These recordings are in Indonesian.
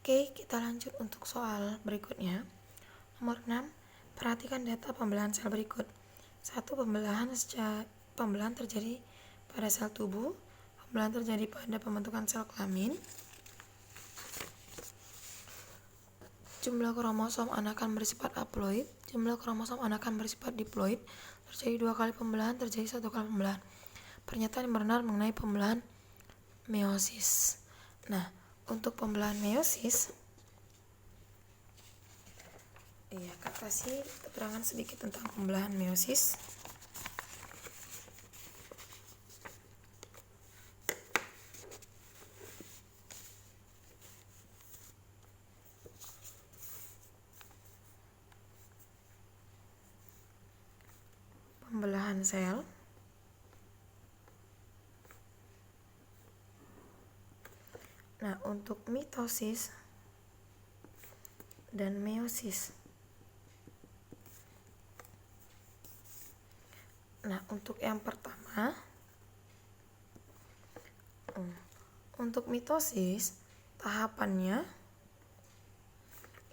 Oke, kita lanjut untuk soal berikutnya. Nomor 6, perhatikan data pembelahan sel berikut. 1. Pembelahan terjadi pada sel tubuh. Pembelahan terjadi pada pembentukan sel kelamin. Jumlah kromosom anakan bersifat haploid. Jumlah kromosom anakan bersifat diploid. Terjadi 2 kali pembelahan, terjadi 1 kali pembelahan. Pernyataan yang benar mengenai pembelahan meiosis. Nah, untuk pembelahan meiosis, kasih keterangan sedikit tentang pembelahan meiosis. Pembelahan sel Nah, untuk mitosis dan meiosis. Nah, untuk yang pertama, untuk mitosis, tahapannya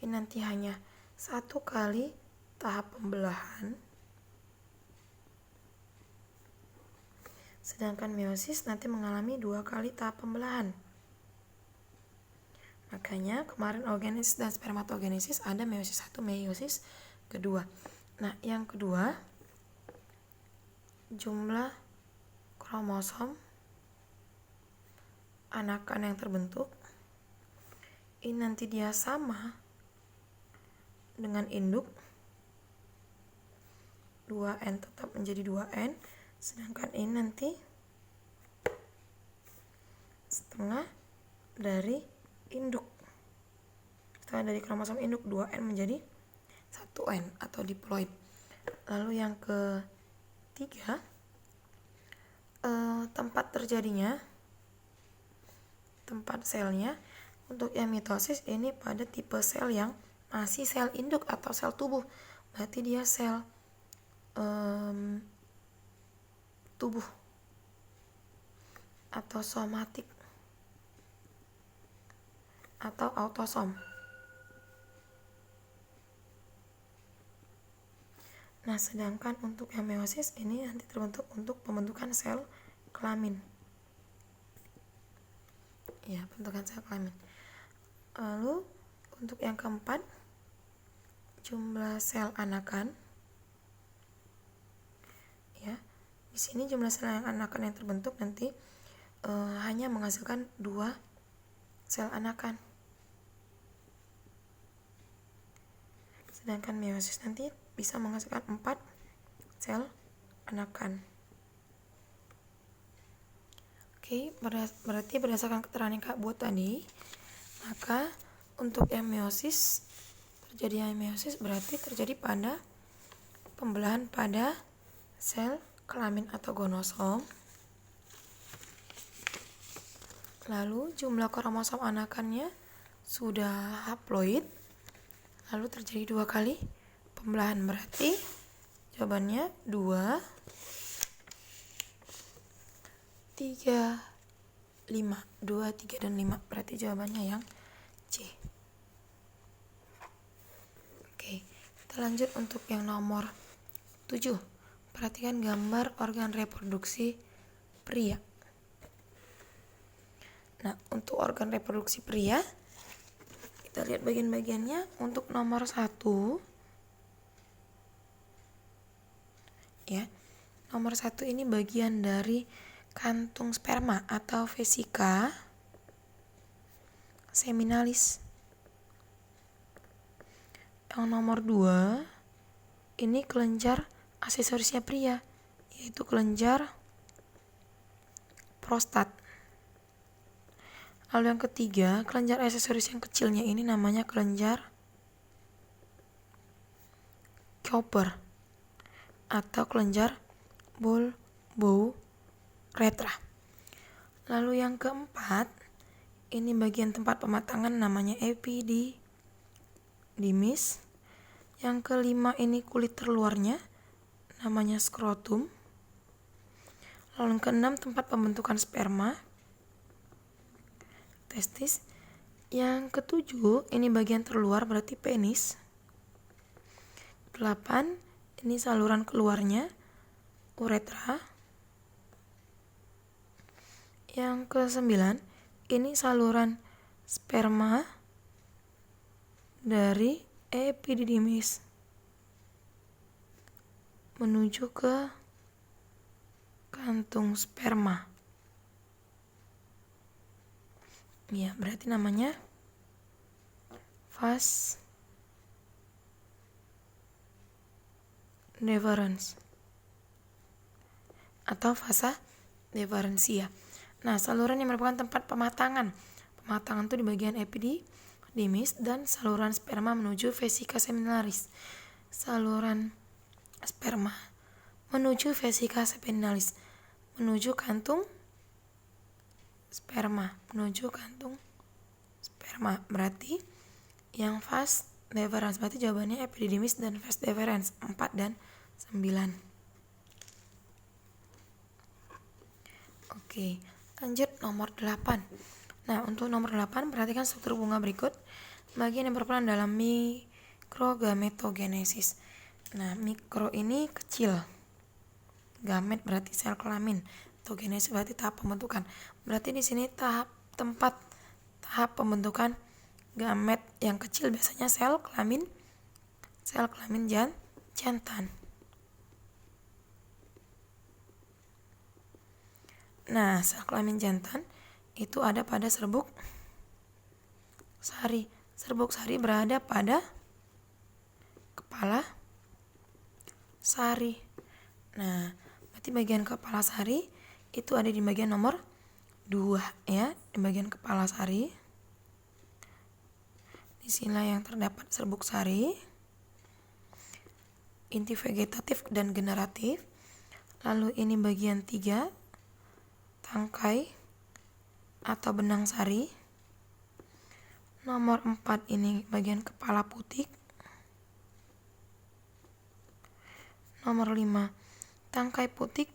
ini nanti hanya 1 kali tahap pembelahan. Sedangkan meiosis nanti mengalami 2 kali tahap pembelahan. Makanya kemarin oogenesis dan spermatogenesis ada meiosis 1, meiosis kedua. Nah, yang kedua, jumlah kromosom anakan yang terbentuk ini nanti dia sama dengan induk. 2N tetap menjadi 2N, sedangkan ini nanti setengah dari induk. Setengah dari kromosom induk, 2N menjadi 1N atau diploid. Lalu yang ketiga, tempat selnya untuk yang mitosis ini pada tipe sel yang masih sel induk atau sel tubuh. Berarti dia sel tubuh atau somatik atau autosom. Nah, sedangkan untuk yang meiosis ini nanti terbentuk untuk pembentukan sel kelamin. Ya, pembentukan sel kelamin. Lalu untuk yang keempat, jumlah sel anakan. Ya, di sini jumlah sel anakan yang terbentuk nanti hanya menghasilkan 2 sel anakan. Sedangkan meiosis nanti bisa menghasilkan 4 sel anakan. Oke, berarti berdasarkan keterangan yang Kak buat tadi, maka untuk yang meiosis, terjadinya meiosis berarti terjadi pada pembelahan pada sel kelamin atau gonosom. Lalu jumlah kromosom anakannya sudah haploid. Lalu terjadi 2 kali pembelahan, berarti jawabannya 2, 3, 5. 2, 3, dan 5. Berarti jawabannya yang C. Oke, kita lanjut untuk yang nomor 7. Perhatikan gambar organ reproduksi pria. Nah, untuk organ reproduksi pria, kita lihat bagian-bagiannya. Untuk nomor 1, ya, nomor 1 ini bagian dari kantung sperma atau vesika seminalis. Yang nomor 2 ini kelenjar aksesorisnya pria, yaitu kelenjar prostat. Lalu yang ketiga, kelenjar aksesoris yang kecilnya ini namanya kelenjar Cooper atau kelenjar bulbouretra. Lalu yang keempat, ini bagian tempat pematangan namanya epididymis. Yang kelima ini kulit terluarnya namanya skrotum. Lalu yang keenam, tempat pembentukan sperma, testis. Yang ketujuh, ini bagian terluar berarti penis. 8, ini saluran keluarnya, uretra. Yang ke-9, ini saluran sperma dari epididymis menuju ke kantung sperma. Ya, berarti namanya vas deferens atau vasa deferensia. Nah, saluran yang merupakan tempat pematangan. Pematangan itu di bagian epididymis dan saluran sperma menuju vesika seminalis. Saluran sperma menuju vesika seminalis, menuju kantung sperma, berarti yang vas deferens, berarti jawabannya epididymis dan vas deferens 4 dan 9. Oke, lanjut nomor 8. Nah, untuk nomor 8 perhatikan struktur bunga berikut. Bagian yang berperan dalam mikrogametogenesis. Nah, mikro ini kecil, gamet berarti sel kelamin, togenesis berarti tahap pembentukan. Berarti di sini tahap pembentukan gamet yang kecil biasanya sel kelamin jantan. Nah, sel kelamin jantan itu ada pada serbuk sari. Serbuk sari berada pada kepala sari. Nah, berarti bagian kepala sari itu ada di bagian nomor 2 ya, di bagian kepala sari. Disinilah yang terdapat serbuk sari, inti vegetatif dan generatif. Lalu ini bagian 3, tangkai atau benang sari. Nomor 4 ini bagian kepala putik. Nomor 5, tangkai putik.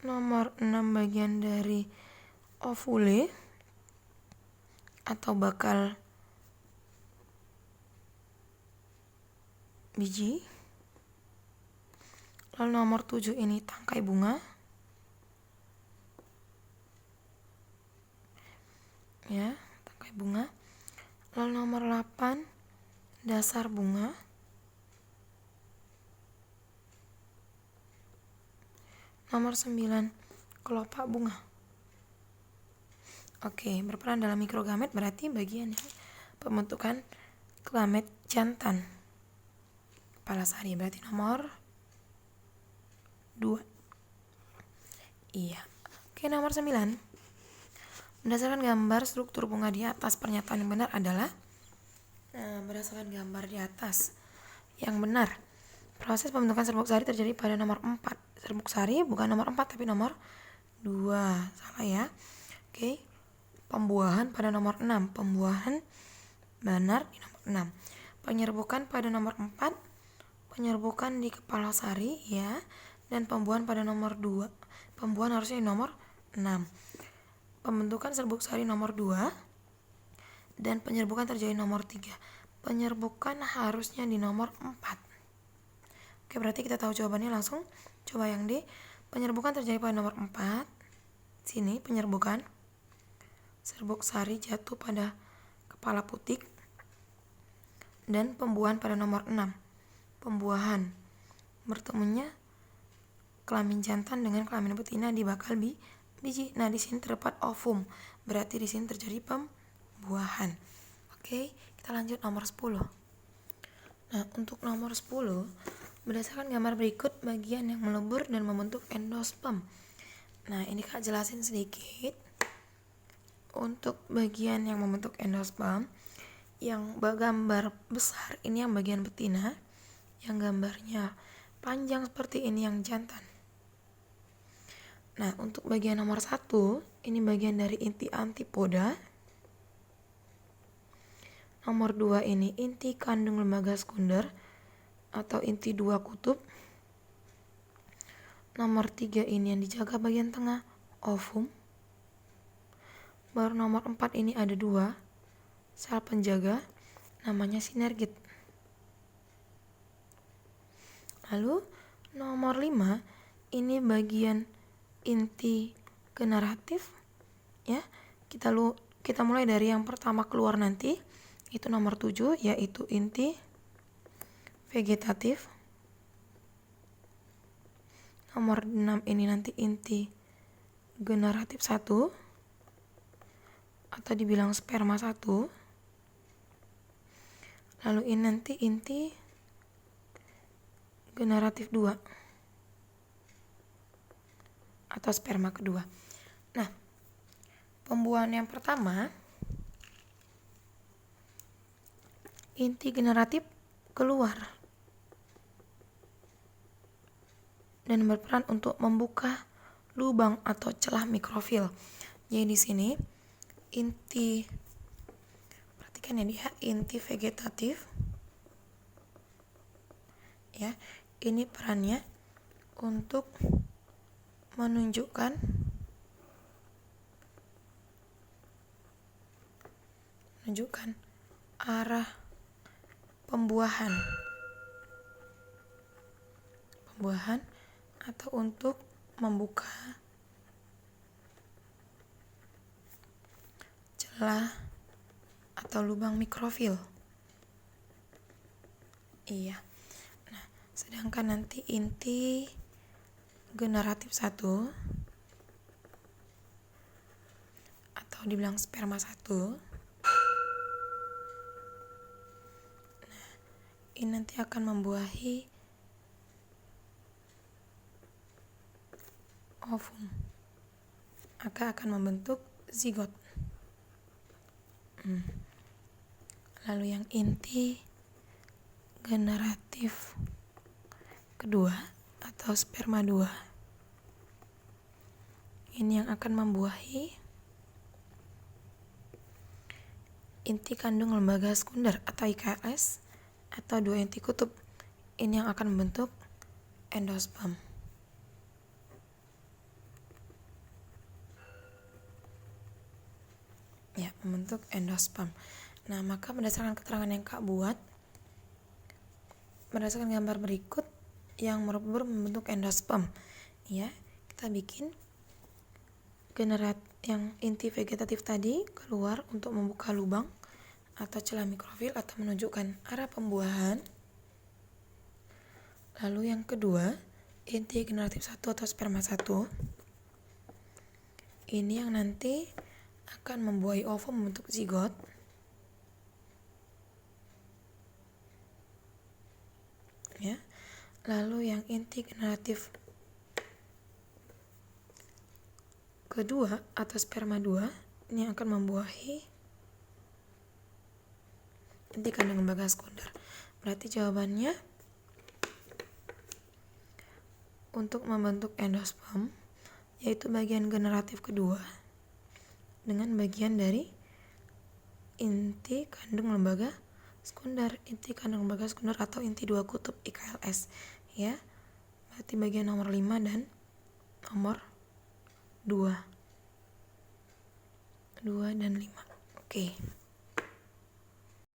Nomor 6, bagian dari ovule atau bakal biji. Lalu nomor 7 ini tangkai bunga. Ya, tangkai bunga. Lalu nomor 8, dasar bunga. Nomor 9, kelopak bunga. Oke, berperan dalam mikrogamet berarti bagian yang pembentukan gamet jantan. Kepala sari berarti nomor 2. Iya. Oke, nomor 9. Berdasarkan gambar struktur bunga di atas, pernyataan yang benar adalah berdasarkan gambar di atas yang benar. Proses pembentukan serbuk sari terjadi pada nomor 4. Serbuk sari bukan nomor 4 tapi nomor 2. Salah ya. Oke. Pembuahan pada nomor 6. Pembuahan benar di nomor 6. Penyerbukan pada nomor 4. Penyerbukan di kepala sari ya. Dan pembuahan pada nomor 2. Pembuahan harusnya di nomor 6. Pembentukan serbuk sari nomor 2 dan penyerbukan terjadi nomor 3. Penyerbukan harusnya di nomor 4. Oke, berarti kita tahu jawabannya langsung. Coba yang D. Penyerbukan terjadi pada nomor 4. Sini penyerbukan. Serbuk sari jatuh pada kepala putik. Dan pembuahan pada nomor 6. Pembuahan bertemunya kelamin jantan dengan kelamin betina di bakal biji. Nah, di sini terdapat ovum. Berarti di sini terjadi pembuahan. Oke, kita lanjut nomor 10. Nah, untuk nomor 10, berdasarkan gambar berikut bagian yang melebur dan membentuk endosperm. Nah, ini Kak jelasin sedikit. Untuk bagian yang membentuk endosperm, yang gambar besar ini yang bagian betina, yang gambarnya panjang seperti ini yang jantan. Nah, untuk bagian nomor 1, ini bagian dari inti antipoda. Nomor 2 ini inti kandung lembaga sekunder atau inti 2 kutub. Nomor 3 ini yang dijaga bagian tengah, ovum. Baru nomor 4 ini ada 2 sel penjaga, namanya sinergit. Lalu nomor 5 ini bagian inti generatif ya. Kita mulai dari yang pertama keluar nanti, itu nomor 7, yaitu inti vegetatif. Nomor 6 ini nanti inti generatif 1 atau dibilang sperma 1. Lalu ini nanti inti generatif 2 atau sperma kedua. Nah, pembuahan yang pertama, inti generatif keluar dan berperan untuk membuka lubang atau celah mikrofil. Jadi di sini perhatikan ya, dia inti vegetatif ya. Ini perannya untuk menunjukkan arah pembuahan atau untuk membuka celah atau lubang mikrofil. Iya. Nah, sedangkan nanti inti generatif 1 atau dibilang sperma 1, nah, ini nanti akan membuahi ovum, akan membentuk zigot. Lalu yang inti generatif kedua atau sperma 2, ini yang akan membuahi inti kandung lembaga sekunder atau IKLS atau 2 inti kutub. Ini yang akan membentuk endosperm. Ya, membentuk endosperm. Nah, maka berdasarkan keterangan yang Kak buat, berdasarkan gambar berikut yang membentuk endosperm, ya, kita bikin yang inti vegetatif tadi keluar untuk membuka lubang atau celah mikrofil atau menunjukkan arah pembuahan. Lalu yang kedua, inti generatif 1 atau sperma 1, ini yang nanti akan membuahi ovum membentuk zigot. Ya. Lalu yang inti generatif kedua atau sperma 2, ini akan membuahi inti kandung lembaga sekunder. Berarti jawabannya untuk membentuk endosperm yaitu bagian generatif kedua dengan bagian dari inti kandung lembaga sekunder, atau inti 2 kutub IKLS ya. Berarti bagian nomor 5 dan nomor 2 dan 5. Oke.